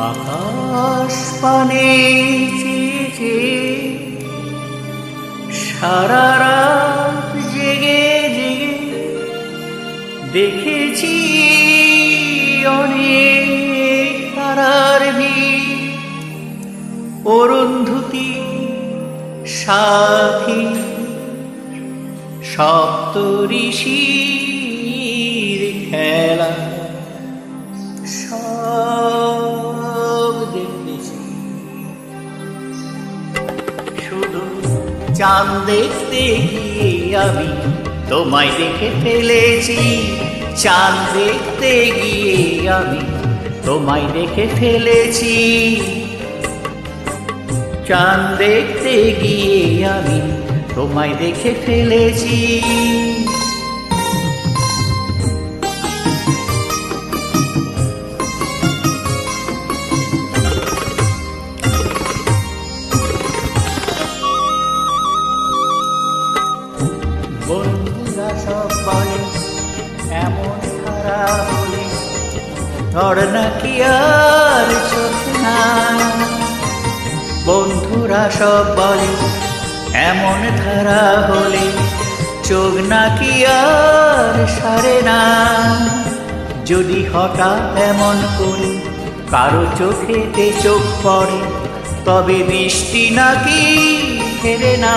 আকাশ পানে চেয়ে সারা রাত জেগে জেগে দেখেছি অনেক তারার নীল, অরুন্ধতী সাথী সপ্ত ঋষির খেলা সব দেখেছি। শুধু চাঁদ দেখতে গিয়ে আমি তোমায় দেখে ফেলেছি, চাঁদ দেখতে গিয়ে আমি তোমায় দেখে ফেলেছি, চাঁদ দেখতে গিয়ে আমি তোমায় দেখে ফেলেছি। বন্ধুরা সব বলে এমন ধারা হলে ধর নাকি আর চোখে না, বন্ধুরা সব বলে এমন ধারা হলে চোখ নাকি আর সারে না। যদি হঠাৎ এমন করে কারো চোখেতে চোখ পড়ে তবে দৃষ্টি নাকি ফেরে না।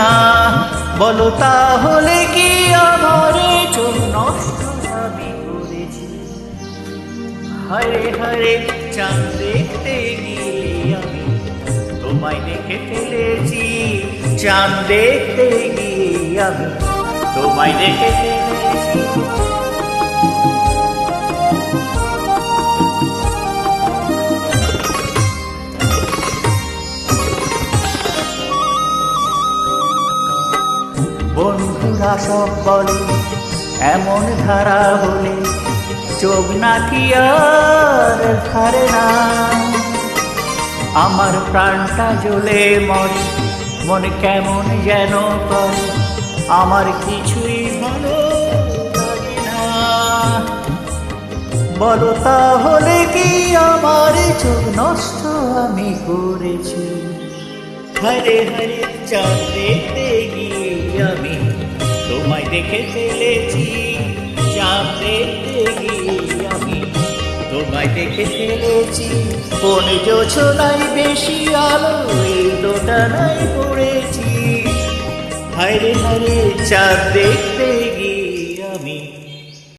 বলো তাহলে কি আমার চোখ নষ্ট আমি করেছি? হরে হরে চাঁদ দেখতে গিয়ে আমি তোমায় দেখে ফেলেছি, চাঁদ দেখতে গিয়ে আমি তোমায় দেখে ফেলেছি। বন্ধুরা সব বলে এমন ধারা হলে চোখ নাকি আর ধারে না। আমার প্রাণটা জ্বলে মরে, মন কেমন যেন করে, আমার কিছুই ভালো লাগে না। বলো তাহলে কি আমার চোখ নষ্ট আমি করেছি? হরে হরে চাঁদ দেখতে গিয়ে আমি তোমায় দেখে ফেলেছি, চাঁদ দেখতে গিয়ে আমি তোমায় দেখে ফেলেছি। কোন জোছনায় বেশি আলো এই দোটানায় পড়েছি, হরে হরে চাঁদ দেখতে গিয়ে আমি